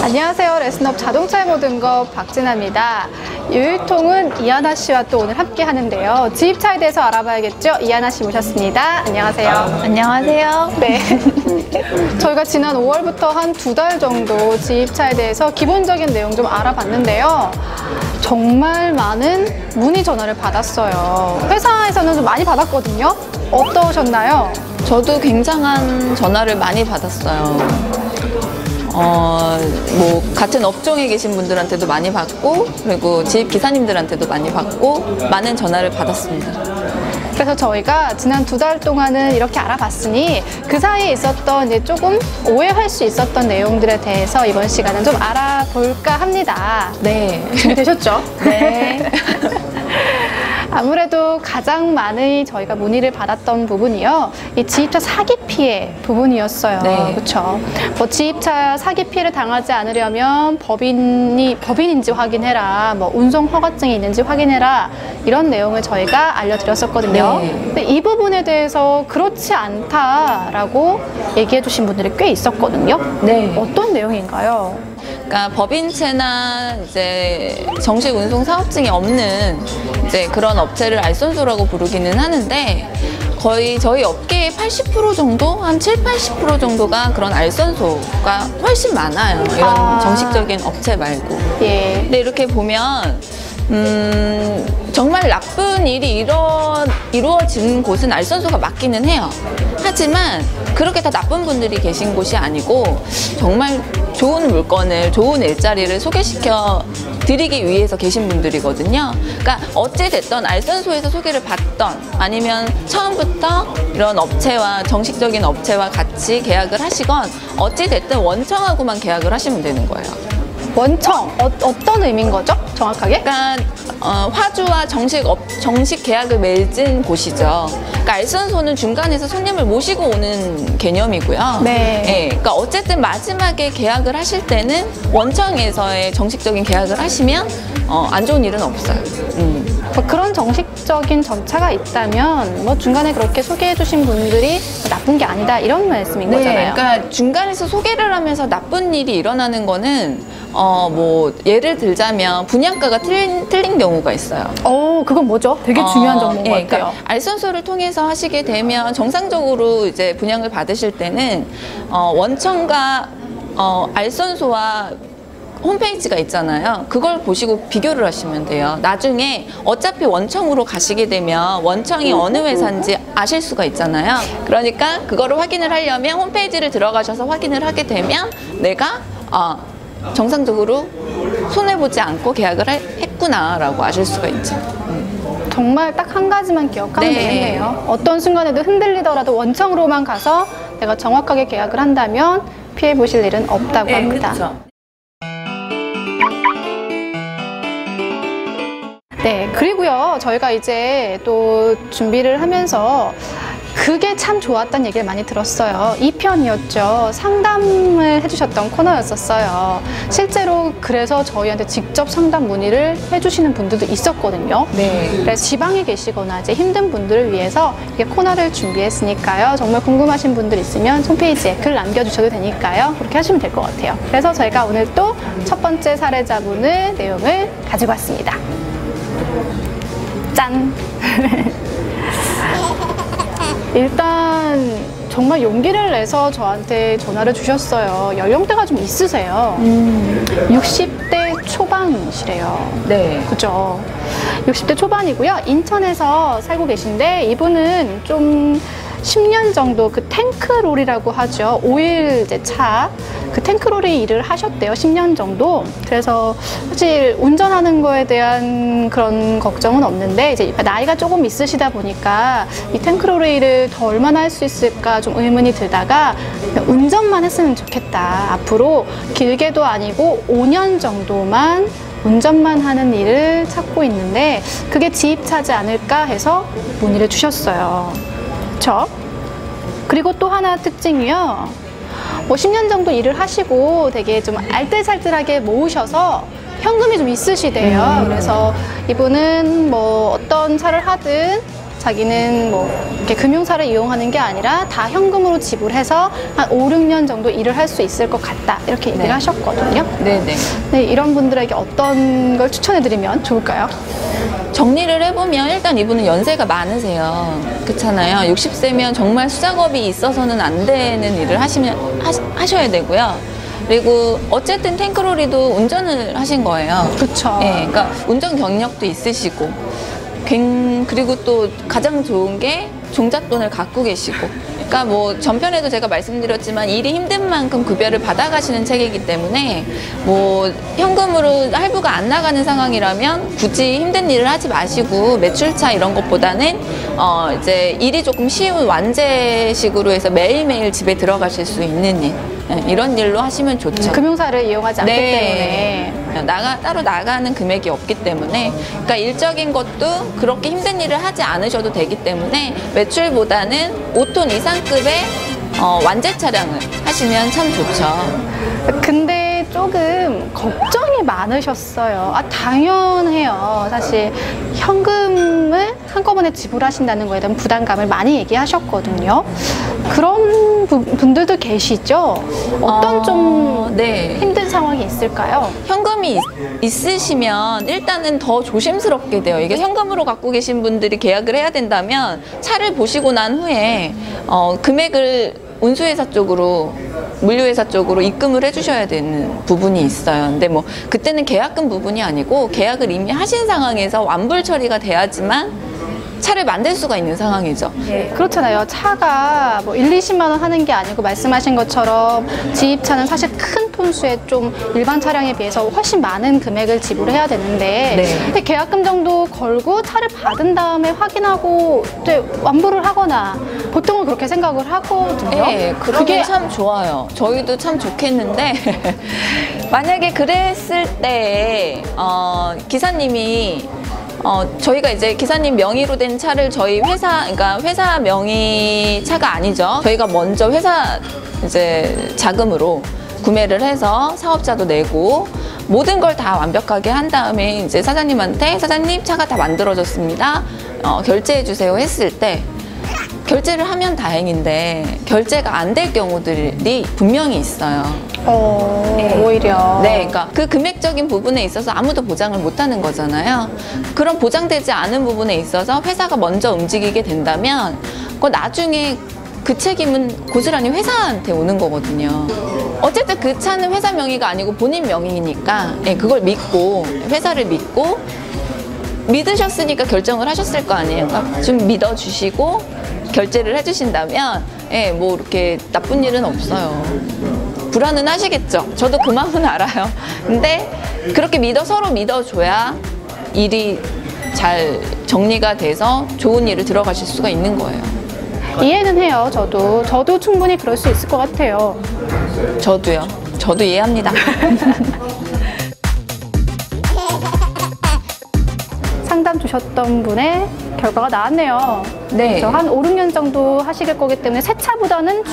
안녕하세요. 레슨업 자동차의 모든 것 박진아입니다. 유일통은 이하나 씨와 또 오늘 함께 하는데요. 지입차에 대해서 알아봐야겠죠? 이하나 씨 모셨습니다. 안녕하세요. 안녕하세요. 네. 저희가 지난 5월부터 한 2달 정도 지입차에 대해서 기본적인 내용 좀 알아봤는데요. 정말 많은 문의 전화를 받았어요. 회사에서는 좀 많이 받았거든요. 어떠셨나요? 저도 굉장한 전화를 많이 받았어요. 같은 업종에 계신 분들한테도 많이 받고, 그리고 지입 기사님들한테도 많이 받고, 많은 전화를 받았습니다. 그래서 저희가 지난 2달 동안은 이렇게 알아봤으니 그 사이에 있었던 이제 조금 오해할 수 있었던 내용들에 대해서 이번 시간은 좀 알아볼까 합니다. 네. 준비되셨죠? 네. 아무래도 가장 많이 저희가 문의를 받았던 부분이요. 이 지입차 사기 피해 부분이었어요. 네. 그렇죠. 뭐 지입차 사기 피해를 당하지 않으려면 법인인지 확인해라. 뭐 운송 허가증이 있는지 확인해라. 이런 내용을 저희가 알려드렸었거든요. 네. 근데 이 부분에 대해서 그렇지 않다라고 얘기해 주신 분들이 꽤 있었거든요. 네. 어떤 내용인가요? 그러니까 법인체나 이제 정식 운송 사업증이 없는 이제 그런 업체를 알선소라고 부르기는 하는데, 거의 저희 업계의 80% 정도, 한 70~80% 정도가 그런 알선소가 훨씬 많아요. 이런 정식적인 업체 말고. 예. 근데 이렇게 보면 정말 나쁜 일이 이루어지는 곳은 알선소가 맞기는 해요. 하지만 그렇게 다 나쁜 분들이 계신 곳이 아니고, 정말 좋은 물건을, 좋은 일자리를 소개시켜 드리기 위해서 계신 분들이거든요. 그러니까 어찌됐든 알선소에서 소개를 받던, 아니면 처음부터 이런 업체와, 정식적인 업체와 같이 계약을 하시건, 어찌됐든 원청하고만 계약을 하시면 되는 거예요. 원청, 어떤 의미인 거죠? 정확하게? 그러니까 화주와 정식 계약을 맺은 곳이죠. 그러니까 알선소는 중간에서 손님을 모시고 오는 개념이고요. 네. 네. 그러니까 어쨌든 마지막에 계약을 하실 때는 원청에서의 정식적인 계약을 하시면 안 좋은 일은 없어요. 뭐 그런 정식적인 절차가 있다면 뭐 중간에 그렇게 소개해 주신 분들이 나쁜 게 아니다 이런 말씀인 거잖아요. 그러니까 중간에서 소개를 하면서 나쁜 일이 일어나는 거는 예를 들자면 분양가가 틀린 경우가 있어요. 그건 뭐죠? 되게 중요한 정보인 것 같아요. 그러니까 알선소를 통해서 하시게 되면 정상적으로 이제 분양을 받으실 때는 원청과 알선소와 홈페이지가 있잖아요. 그걸 보시고 비교를 하시면 돼요. 나중에 어차피 원청으로 가시게 되면 원청이 어느 회사인지 아실 수가 있잖아요. 그러니까 그거를 확인을 하려면 홈페이지를 들어가셔서 확인을 하게 되면 내가 정상적으로 손해보지 않고 계약을 했구나라고 아실 수가 있죠. 정말 딱 한 가지만 기억하면 네. 되겠네요. 어떤 순간에도 흔들리더라도 원청으로만 가서 내가 정확하게 계약을 한다면 피해 보실 일은 없다고 합니다. 그렇죠. 네, 그리고요, 저희가 이제 또 준비를 하면서 그게 참 좋았다는 얘기를 많이 들었어요. 2편이었죠. 상담을 해주셨던 코너였었어요. 실제로 그래서 저희한테 직접 상담 문의를 해주시는 분들도 있었거든요. 네. 그래서 지방에 계시거나 이제 힘든 분들을 위해서 이렇게 코너를 준비했으니까요. 정말 궁금하신 분들 있으면 홈페이지에 글 남겨주셔도 되니까요. 그렇게 하시면 될 것 같아요. 그래서 저희가 오늘 또 첫 번째 사례자분의 내용을 가지고 왔습니다. 짠! 일단 정말 용기를 내서 저한테 전화를 주셨어요. 연령대가 좀 있으세요. 60대 초반이시래요. 네. 그죠? 60대 초반이고요. 인천에서 살고 계신데 이분은 좀 10년 정도 그 탱크롤이라고 하죠. 오일 이제 차. 그 탱크롤이 일을 하셨대요. 10년 정도. 그래서 사실 운전하는 거에 대한 그런 걱정은 없는데 이제 나이가 조금 있으시다 보니까 이 탱크롤의 일을 더 얼마나 할 수 있을까 좀 의문이 들다가 운전만 했으면 좋겠다. 앞으로 길게도 아니고 5년 정도만 운전만 하는 일을 찾고 있는데 그게 지입차지 않을까 해서 문의를 주셨어요. 그렇죠? 그리고 또 하나 특징이요. 뭐 10년 정도 일을 하시고 되게 좀 알뜰살뜰하게 모으셔서 현금이 좀 있으시대요. 그래서 이분은 뭐 어떤 차를 하든 자기는 뭐 이렇게 금융사를 이용하는 게 아니라 다 현금으로 지불해서 한 5, 6년 정도 일을 할 수 있을 것 같다. 이렇게 얘기를 네. 하셨거든요. 네네. 네, 이런 분들에게 어떤 걸 추천해드리면 좋을까요? 정리를 해보면 일단 이분은 연세가 많으세요. 그렇잖아요. 60세면 정말 수작업이 있어서는 안 되는 일을 하셔야 되고요. 그리고 어쨌든 탱크로리도 운전을 하신 거예요. 그쵸. 예, 그러니까 운전 경력도 있으시고, 그리고 또 가장 좋은 게 종잣돈을 갖고 계시고. 그러니까 뭐 전편에도 제가 말씀드렸지만 일이 힘든 만큼 급여를 받아가시는 체계이기 때문에 뭐 현금으로 할부가 안 나가는 상황이라면 굳이 힘든 일을 하지 마시고 매출차 이런 것보다는 이제 일이 조금 쉬운 완제식으로 해서 매일매일 집에 들어가실 수 있는 일, 이런 일로 하시면 좋죠. 금융사를 이용하지 않기 네. 때문에. 따로 나가는 금액이 없기 때문에, 그러니까 일적인 것도 그렇게 힘든 일을 하지 않으셔도 되기 때문에 매출보다는 5톤 이상급의 완제 차량을 하시면 참 좋죠. 근데 조금 걱정이 많으셨어요. 아, 당연해요. 사실 현금을 한꺼번에 지불하신다는 거에 대한 부담감을 많이 얘기하셨거든요. 그런 분들도 계시죠? 어떤 좀 네. 힘든 상황이 있을까요? 현금이 있으시면 일단은 더 조심스럽게 돼요. 이게 현금으로 갖고 계신 분들이 계약을 해야 된다면 차를 보시고 난 후에 금액을 운수회사 쪽으로, 물류회사 쪽으로 입금을 해주셔야 되는 부분이 있어요. 근데 뭐 그때는 계약금 부분이 아니고 계약을 이미 하신 상황에서 완불 처리가 돼야지만 차를 만들 수가 있는 상황이죠. 네, 그렇잖아요. 차가 뭐 1, 20만 원 하는 게 아니고 말씀하신 것처럼 지입차는 사실 큰 톤수에 좀 일반 차량에 비해서 훨씬 많은 금액을 지불해야 되는데 네. 근데 계약금 정도 걸고 차를 받은 다음에 확인하고 이제 완불을 하거나 보통은 그렇게 생각을 하거든요. 네, 그게 참 좋아요. 저희도 참 좋겠는데 만약에 그랬을 때 기사님이 저희가 이제 기사님 명의로 된 차를 저희 회사, 그러니까 회사 명의 차가 아니죠. 저희가 먼저 회사 이제 자금으로 구매를 해서 사업자도 내고 모든 걸 다 완벽하게 한 다음에 이제 사장님한테 사장님 차가 다 만들어졌습니다. 결제해 주세요 했을 때 결제를 하면 다행인데 결제가 안 될 경우들이 분명히 있어요. 오히려. 네, 그러니까 그 금액적인 부분에 있어서 아무도 보장을 못 하는 거잖아요. 그런 보장되지 않은 부분에 있어서 회사가 먼저 움직이게 된다면 그 나중에 그 책임은 고스란히 회사한테 오는 거거든요. 어쨌든 그 차는 회사 명의가 아니고 본인 명의니까 그걸 믿고 회사를 믿고 믿으셨으니까 결정을 하셨을 거 아니에요. 그러니까 좀 믿어주시고 결제를 해주신다면 뭐 이렇게 나쁜 일은 없어요. 불안은 하시겠죠. 저도 그 마음은 알아요. 근데 그렇게 서로 믿어줘야 일이 잘 정리가 돼서 좋은 일을 들어가실 수가 있는 거예요. 이해는 해요. 저도 충분히 그럴 수 있을 것 같아요. 저도요. 저도 이해합니다. 상담 주셨던 분의 결과가 나왔네요. 네. 그래서 한 5, 6년 정도 하실 거기 때문에 새 차보다는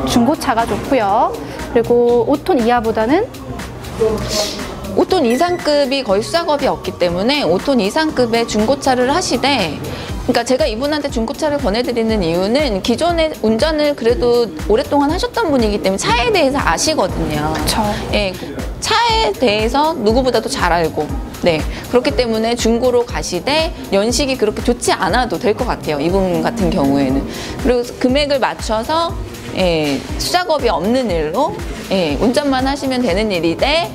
중고차가 좋고요. 그리고 5톤 이하보다는 5톤 이상급이 거의 수작업이 없기 때문에 5톤 이상급의 중고차를 하시되, 그러니까 제가 이분한테 중고차를 권해드리는 이유는 기존에 운전을 그래도 오랫동안 하셨던 분이기 때문에 차에 대해서 아시거든요. 그쵸. 차에 대해서 누구보다도 잘 알고, 그렇기 때문에 중고로 가시되 연식이 그렇게 좋지 않아도 될 것 같아요. 이분 같은 경우에는. 그리고 금액을 맞춰서 수작업이 없는 일로 운전만 하시면 되는 일이되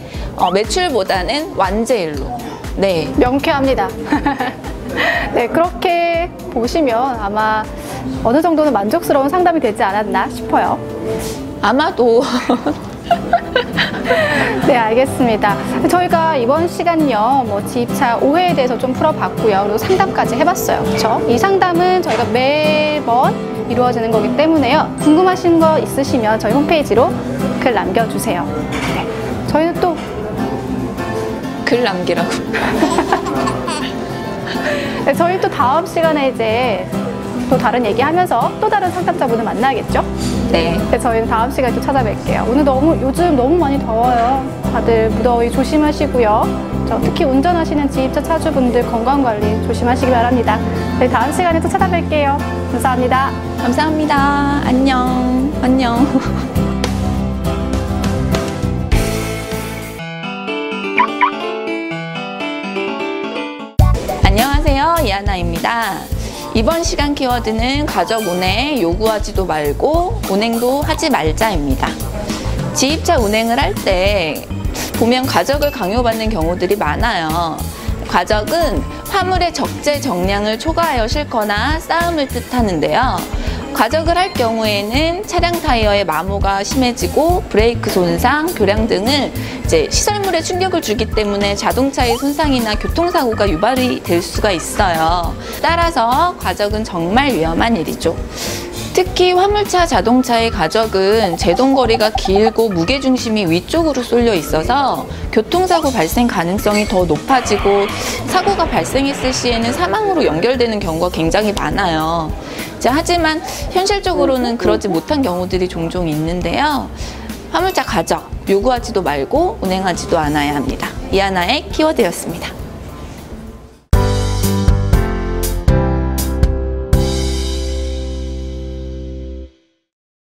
매출보다는 완제일로. 네. 명쾌합니다. 네, 그렇게 보시면 아마 어느 정도는 만족스러운 상담이 되지 않았나 싶어요. 아마도. 네, 알겠습니다. 저희가 이번 시간요, 뭐 지입차 오해에 대해서 좀 풀어봤고요. 그리고 상담까지 해봤어요. 그렇죠? 이 상담은 저희가 매번 이루어지는 거기 때문에요. 궁금하신 거 있으시면 저희 홈페이지로 글 남겨주세요. 네, 저희는 또 글 남기라고. 네, 저희 또 다음 시간에 이제 또 다른 얘기하면서 또 다른 상담자분을 만나야겠죠? 네. 그래서 저희는 다음 시간에 또 찾아뵐게요. 오늘 요즘 너무 많이 더워요. 다들 무더위 조심하시고요. 특히 운전하시는 지입차 차주분들 건강관리 조심하시기 바랍니다. 저희 다음 시간에 또 찾아뵐게요. 감사합니다. 감사합니다. 안녕. 안녕. 안녕하세요. 이하나입니다. 이번 시간 키워드는 가족 운행 요구하지도 말고 운행도 하지 말자입니다. 지입차 운행을 할 때 보면 과적을 강요받는 경우들이 많아요. 과적은 화물의 적재 정량을 초과하여 싣거나 쌓음을 뜻하는데요. 과적을 할 경우에는 차량 타이어의 마모가 심해지고 브레이크 손상, 교량 등을 시설물에 충격을 주기 때문에 자동차의 손상이나 교통사고가 유발이 될 수가 있어요. 따라서 과적은 정말 위험한 일이죠. 특히 화물차, 자동차의 과적은 제동거리가 길고 무게중심이 위쪽으로 쏠려 있어서 교통사고 발생 가능성이 더 높아지고 사고가 발생했을 시에는 사망으로 연결되는 경우가 굉장히 많아요. 하지만 현실적으로는 그러지 못한 경우들이 종종 있는데요. 화물차 과적 요구하지도 말고 운행하지도 않아야 합니다. 이하나의 키워드였습니다.